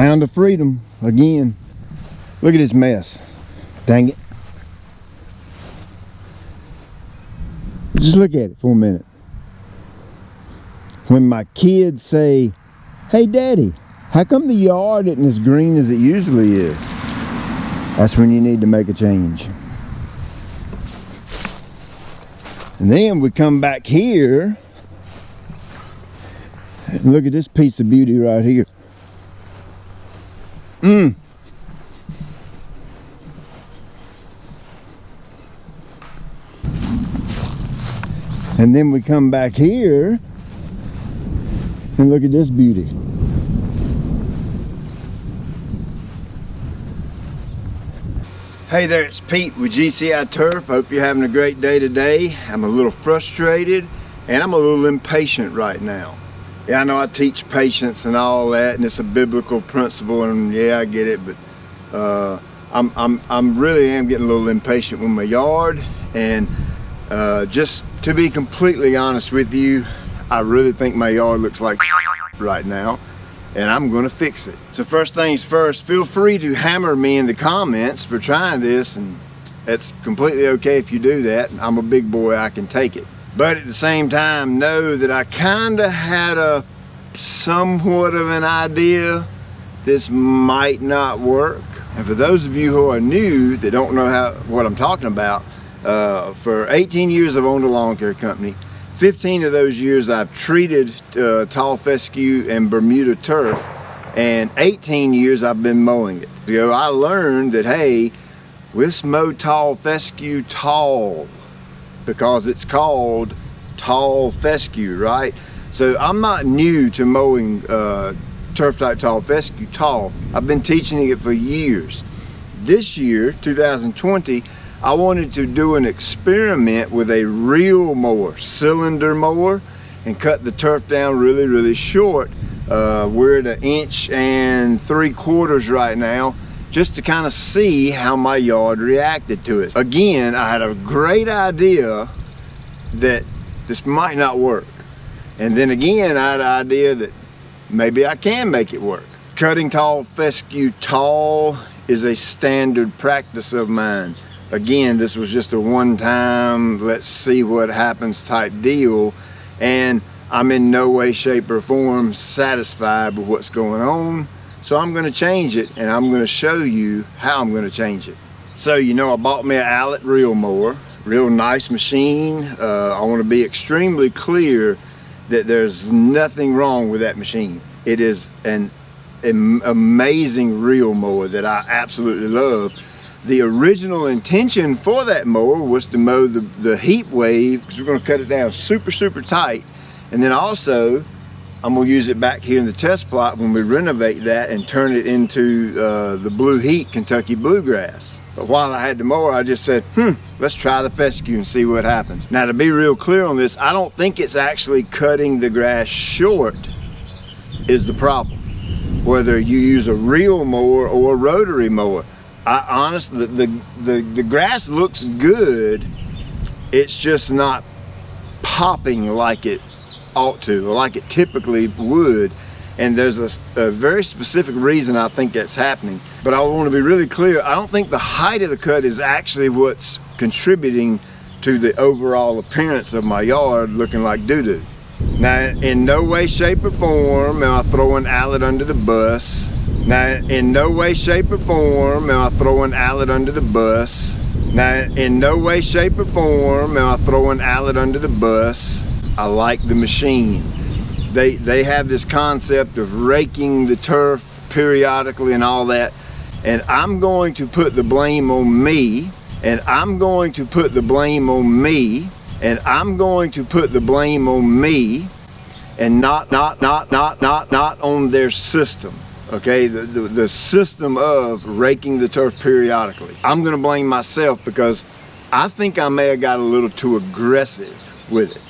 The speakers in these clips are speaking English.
Sound of freedom again. Look at this mess. Dang it. Just look at it for a minute. When my kids say, "Hey Daddy, how come the yard isn't as green as it usually is?" That's when you need to make a change. And then we come back here and look at this piece of beauty right here. And then we come back here and look at this beauty. Hey there, it's Pete with GCI Turf. Hope you're having a great day today. I'm a little frustrated and I'm a little impatient right now. Yeah, I know I teach patience and all that, and it's a biblical principle, and yeah, I get it, but I'm really getting a little impatient with my yard. And just to be completely honest with you, I really think my yard looks like right now, and I'm gonna fix it. So first things first, feel free to hammer me in the comments for trying this, and it's completely okay if you do that. I'm a big boy, I can take it. But at the same time, know that I kinda had a somewhat of an idea this might not work. And for those of you who are new that don't know what I'm talking about, for 18 years I've owned a lawn care company. 15 of those years I've treated tall fescue and Bermuda turf, and 18 years I've been mowing it. So I learned that, hey, let's mow tall fescue tall, because it's called tall fescue, right? So I'm not new to mowing turf type tall fescue tall. I've been teaching it for years. This year, 2020, I wanted to do an experiment with a real mower, cylinder mower, and cut the turf down really, really short. We're at 1.75 inches right now, just to kind of see how my yard reacted to it. Again, I had a great idea that this might not work. And then again, I had an idea that maybe I can make it work. Cutting tall fescue tall is a standard practice of mine. Again, this was just a one-time, let's see what happens type deal. And I'm in no way, shape, or form satisfied with what's going on. So I'm gonna change it, and I'm gonna show you how I'm gonna change it. So, you know, I bought me an Allett reel mower, real nice machine. I wanna be extremely clear that there's nothing wrong with that machine. It is an amazing reel mower that I absolutely love. The original intention for that mower was to mow the heat wave, because we're gonna cut it down super, super tight. And then also, I'm gonna use it back here in the test plot when we renovate that and turn it into the Blue Heat Kentucky Bluegrass. But while I had the mower, I just said, let's try the fescue and see what happens. Now, to be real clear on this, I don't think it's actually cutting the grass short is the problem, whether you use a reel mower or a rotary mower. I honestly, the grass looks good, it's just not popping like it ought to, or like it typically would. And there's a very specific reason I think that's happening. But I want to be really clear, I don't think the height of the cut is actually what's contributing to the overall appearance of my yard looking like doo-doo. Now, in no way, shape, or form am I throwing Allett under the bus. Now, in no way, shape, or form am I throwing Allett under the bus. Now, in no way, shape, or form am I throwing Allett under the bus. I like the machine. They have this concept of raking the turf periodically and all that. And I'm going to put the blame on me. And I'm going to put the blame on me. And I'm going to put the blame on me. And not on their system. Okay, the system of raking the turf periodically. I'm gonna blame myself, because I think I may have got a little too aggressive with it.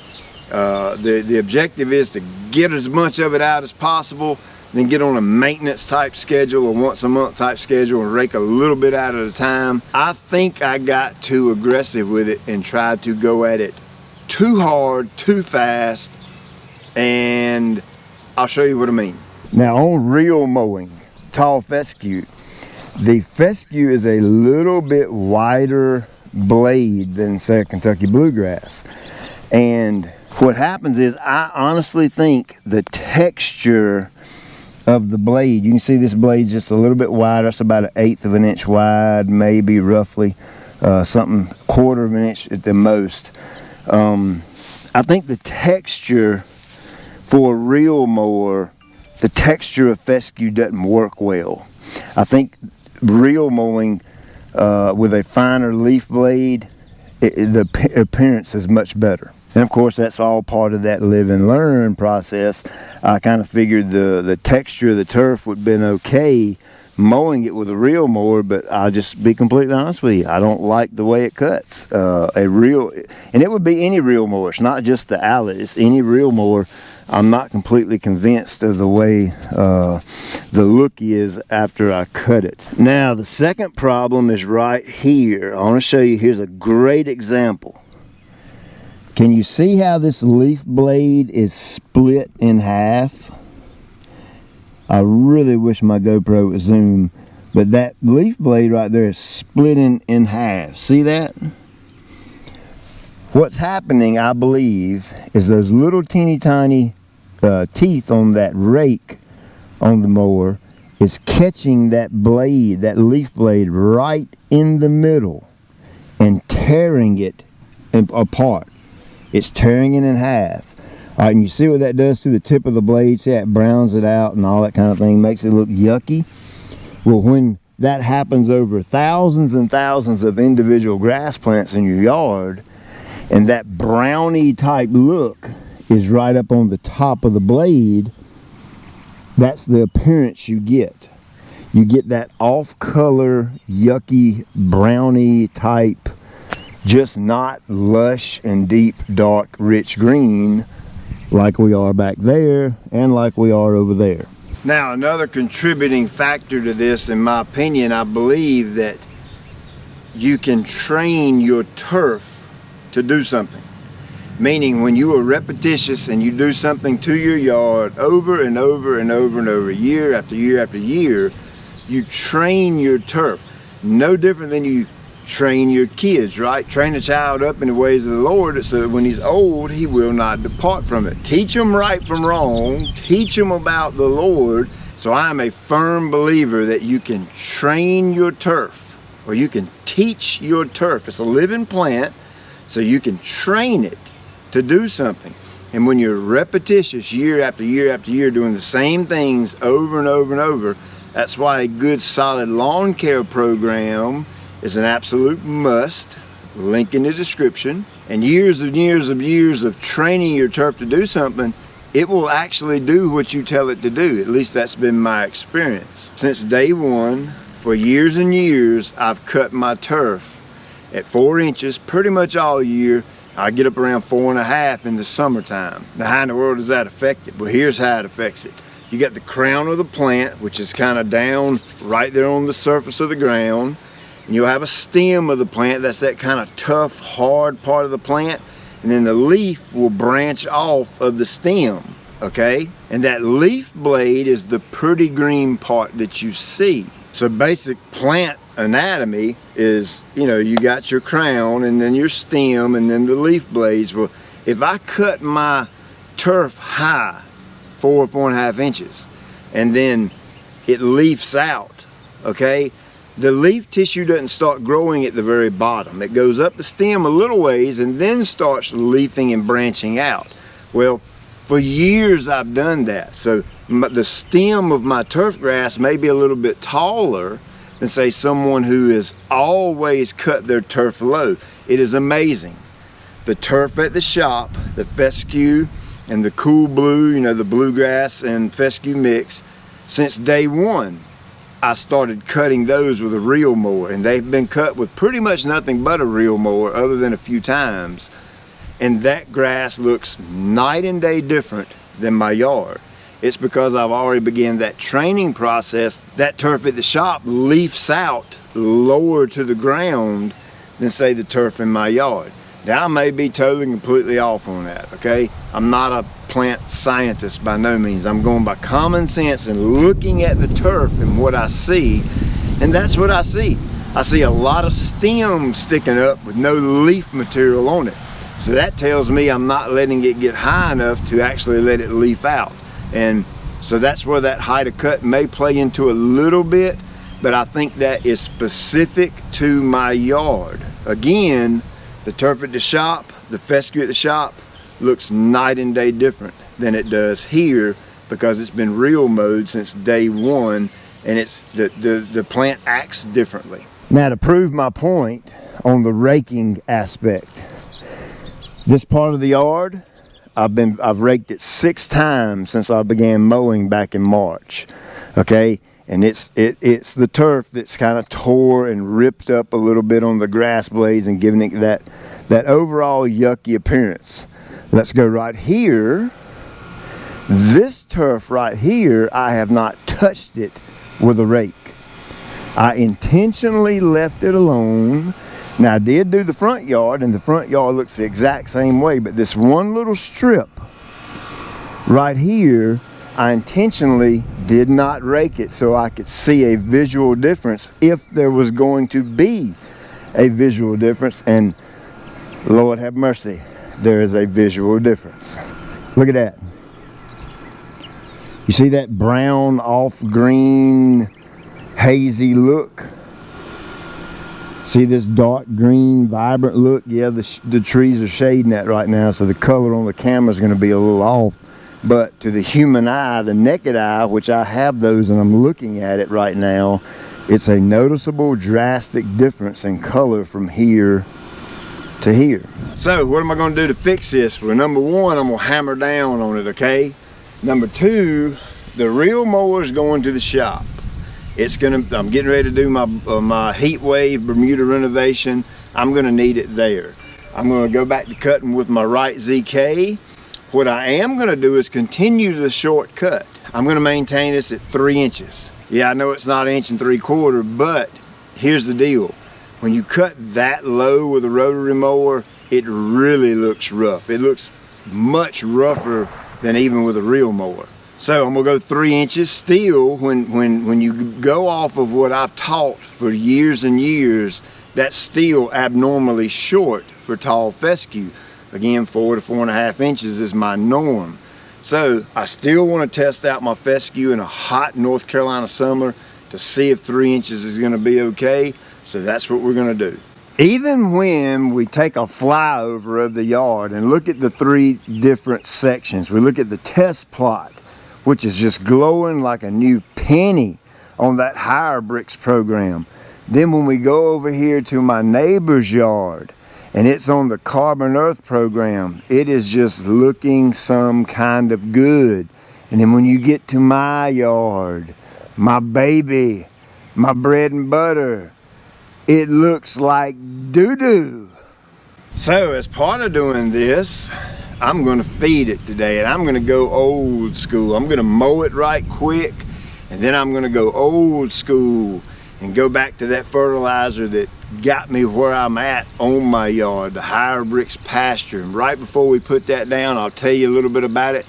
The objective is to get as much of it out as possible, then get on a maintenance type schedule or once a month type schedule and rake a little bit out at a time. I think I got too aggressive with it and tried to go at it too hard, too fast, and I'll show you what I mean. Now, on reel mowing, tall fescue. The fescue is a little bit wider blade than, say, a Kentucky bluegrass. And what happens is, I honestly think the texture of the blade, you can see this blade's just a little bit wider. It's about 1/8 of an inch wide, maybe roughly, something 1/4 of an inch at the most. I think the texture for a reel mower, the texture of fescue doesn't work well. I think reel mowing with a finer leaf blade, the appearance is much better. And of course, that's all part of that live and learn process. I kind of figured the texture of the turf would have been okay mowing it with a reel mower, but I'll just be completely honest with you, I don't like the way it cuts. And it would be any reel mower, it's not just the Allett, it's any reel mower. I'm not completely convinced of the way the look is after I cut it. Now, the second problem is right here. I want to show you, here's a great example. Can you see how this leaf blade is split in half? I really wish my GoPro would zoom, but that leaf blade right there is split in half. See that? What's happening, I believe, is those little teeny tiny teeth on that rake on the mower is catching that blade, that leaf blade, right in the middle and tearing it apart. It's tearing it in half. All right, and you see what that does to the tip of the blade? See how it browns it out and all that kind of thing, makes it look yucky? Well, when that happens over thousands and thousands of individual grass plants in your yard, and that brownie type look is right up on the top of the blade, that's the appearance you get. You get that off color, yucky, brownie type, just not lush and deep, dark, rich green like we are back there and like we are over there. Now, another contributing factor to this, in my opinion, I believe that you can train your turf to do something. Meaning, when you are repetitious and you do something to your yard over and over and over and over, year after year after year, you train your turf. No different than you train your kids, right? Train a child up in the ways of the Lord so that when he's old, he will not depart from it. Teach them right from wrong. Teach them about the Lord. So I am a firm believer that you can train your turf, or you can teach your turf. It's a living plant, so you can train it to do something. And when you're repetitious year after year after year doing the same things over and over and over, that's why a good solid lawn care program is an absolute must. Link in the description. And years and years and years of training your turf to do something, it will actually do what you tell it to do. At least that's been my experience. Since day one, for years and years, I've cut my turf at 4 inches pretty much all year. I get up around 4.5 in the summertime. Now, how in the world does that affect it? Well, here's how it affects it. You got the crown of the plant, which is kind of down right there on the surface of the ground. And you'll have a stem of the plant, that's that kind of tough, hard part of the plant. And then the leaf will branch off of the stem, okay? And that leaf blade is the pretty green part that you see. So basic plant anatomy is, you know, you got your crown and then your stem and then the leaf blades. Well, if I cut my turf high, 4.5 inches, and then it leafs out, okay? The leaf tissue doesn't start growing at the very bottom. It goes up the stem a little ways and then starts leafing and branching out. Well, for years I've done that. So the stem of my turf grass may be a little bit taller than, say, someone who has always cut their turf low. It is amazing. The turf at the shop, the fescue and the cool blue, you know, the bluegrass and fescue mix, since day one, I started cutting those with a reel mower, and they've been cut with pretty much nothing but a reel mower other than a few times. And that grass looks night and day different than my yard. It's because I've already began that training process. That turf at the shop leafs out lower to the ground than, say, the turf in my yard. Now I may be totally completely off on that, okay? I'm not a plant scientist by no means. I'm going by common sense and looking at the turf and what I see, and that's what I see. I see a lot of stem sticking up with no leaf material on it. So that tells me I'm not letting it get high enough to actually let it leaf out. And so that's where that height of cut may play into a little bit, but I think that is specific to my yard. Again, the turf at the shop, the fescue at the shop, looks night and day different than it does here because it's been real mowed since day one, and it's the plant acts differently. Now, to prove my point on the raking aspect, this part of the yard, I've raked it 6 times since I began mowing back in March. Okay, and it's the turf that's kind of tore and ripped up a little bit on the grass blades and giving it that overall yucky appearance. Let's go right here. This turf right here, I have not touched it with a rake. I intentionally left it alone. Now I did do the front yard, and the front yard looks the exact same way, but this one little strip right here, I intentionally did not rake it so I could see a visual difference if there was going to be a visual difference, and Lord have mercy, there is a visual difference. Look at that. You see that brown off green hazy look? See this dark green vibrant look? Yeah, the trees are shading that right now, so the color on the camera is going to be a little off. But to the human eye, the naked eye, which I have those and I'm looking at it right now, it's a noticeable drastic difference in color from here to here. So what am I going to do to fix this? Well, number one, I'm going to hammer down on it, okay? Number two, the real mower is going to the shop. I'm getting ready to do my heat wave Bermuda renovation. I'm going to need it there. I'm going to go back to cutting with my right ZK. What I am going to do is continue the short cut. I'm going to maintain this at 3 inches. Yeah, I know it's not 1 3/4 inches, but here's the deal. When you cut that low with a rotary mower, it really looks rough. It looks much rougher than even with a real mower. So I'm gonna go 3 inches. Still, when you go off of what I've taught for years and years, that's still abnormally short for tall fescue. Again, 4 to 4.5 inches is my norm. So I still want to test out my fescue in a hot North Carolina summer to see if 3 inches is gonna be okay. So that's what we're gonna do. Even when we take a flyover of the yard and look at the 3 different sections, we look at the test plot, which is just glowing like a new penny on that Hyr Brix program. Then when we go over here to my neighbor's yard and it's on the Carbon Earth program, it is just looking some kind of good. And then when you get to my yard, my baby, my bread and butter, it looks like doo-doo. So as part of doing this, I'm gonna feed it today, and I'm gonna go old school. I'm gonna mow it right quick, and then I'm gonna go old school and go back to that fertilizer that got me where I'm at on my yard, the Hyr Brix Pasture. And right before we put that down, I'll tell you a little bit about it.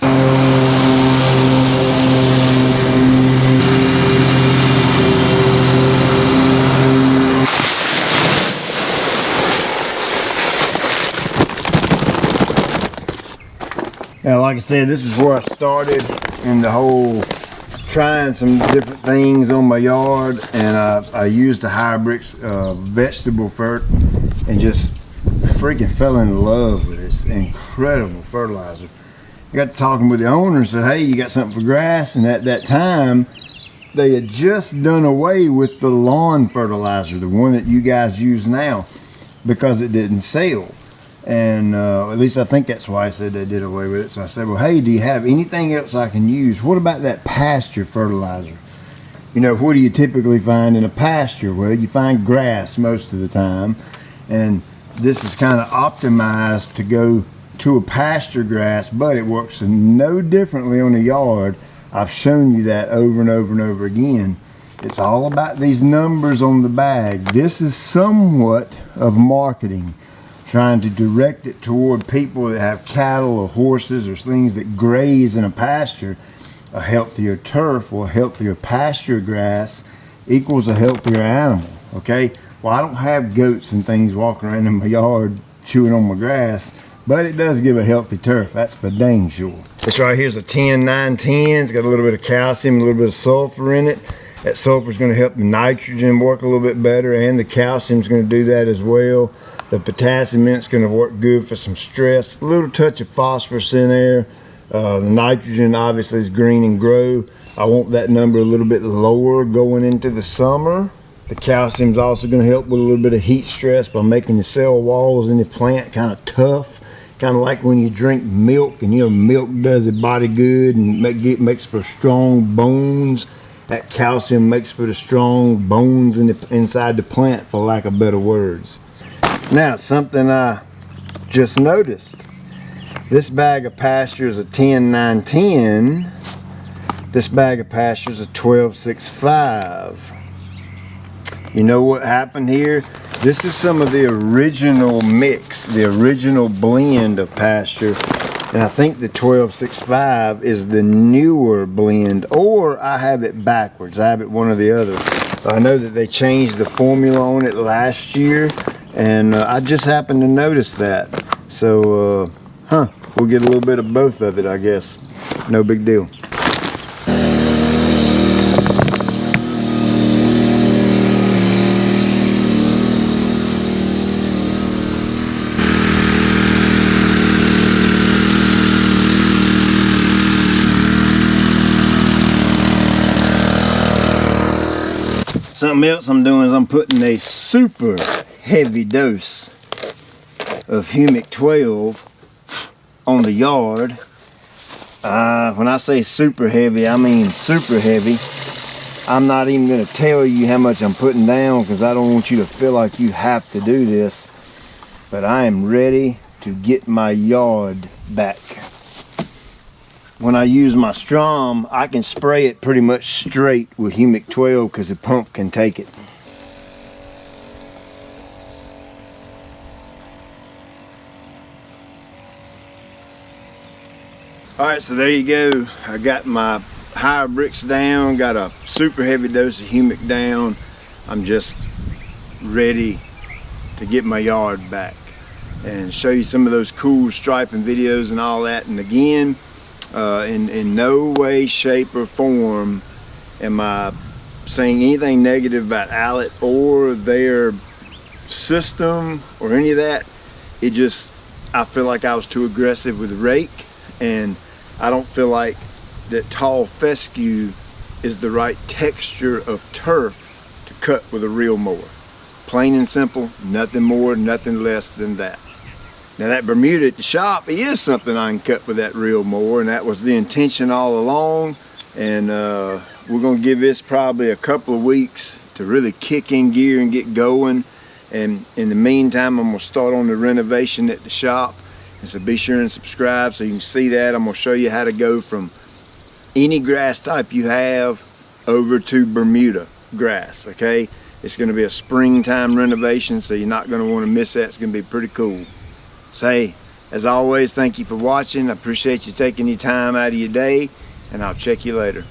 Now, like I said, this is where I started in the whole trying some different things on my yard, and I used the Hyr Brix vegetable fert and just freaking fell in love with this incredible fertilizer. I got to talking with the owner and said, hey, you got something for grass? And at that time, they had just done away with the lawn fertilizer, the one that you guys use now, because it didn't sell. And at least I think that's why I said they did away with it. So I said, well, hey, do you have anything else I can use? What about that pasture fertilizer? You know, what do you typically find in a pasture? Well, you find grass most of the time, and this is kind of optimized to go to a pasture grass, but it works no differently on a yard. I've shown you that over and over and over again. It's all about these numbers on the bag. This is somewhat of marketing. trying to direct it toward people that have cattle or horses or things that graze in a pasture. A healthier turf or healthier pasture grass equals a healthier animal, okay? Well, I don't have goats and things walking around in my yard chewing on my grass, but it does give a healthy turf, that's for dang sure. This right here's a 10-9-10. It's got a little bit of calcium, a little bit of sulfur in it. That sulfur is going to help the nitrogen work a little bit better, and the calcium is going to do that as well. The potassium in it's going to work good for some stress. A little touch of phosphorus in there. The nitrogen obviously is green and grow. I want that number a little bit lower going into the summer. The calcium is also going to help with a little bit of heat stress by making the cell walls in the plant kind of tough. Kind of like when you drink milk, and you know milk does the body good and makes for strong bones. That calcium makes for the strong bones inside the plant, for lack of better words. Now, something I just noticed. This bag of pasture is a 10-9-10. This bag of pasture is a 12-6-5. You know what happened here? This is some of the original mix, the original blend of pasture. And I think the 12-6-5 is the newer blend, or I have it backwards. I have it one or the other. I know that they changed the formula on it last year, and I just happened to notice that. So, we'll get a little bit of both of it, I guess. No big deal. Something else I'm doing is I'm putting a super heavy dose of humic 12 on the yard. When I say super heavy, I mean super heavy. I'm not even going to tell you how much I'm putting down because I don't want you to feel like you have to do this. But I am ready to get my yard back. When I use my Strom, I can spray it pretty much straight with humic 12 because the pump can take it. Alright, so there you go. I got my Hyr Brix down, got a super heavy dose of humic down. I'm just ready to get my yard back and show you some of those cool striping videos and all that. And again, in no way, shape, or form am I saying anything negative about Allett or their system or any of that. It just, I feel like I was too aggressive with the rake, and I don't feel like that tall fescue is the right texture of turf to cut with a real mower. Plain and simple, nothing more, nothing less than that. Now that Bermuda at the shop is something I can cut with that real mower, and that was the intention all along. And we're gonna give this probably a couple of weeks to really kick in gear and get going. And in the meantime, I'm gonna start on the renovation at the shop. And so be sure and subscribe so you can see that. I'm gonna show you how to go from any grass type you have over to Bermuda grass, okay? It's gonna be a springtime renovation, so you're not gonna wanna miss that. It's gonna be pretty cool. So hey, as always, thank you for watching. I appreciate you taking your time out of your day, and I'll check you later.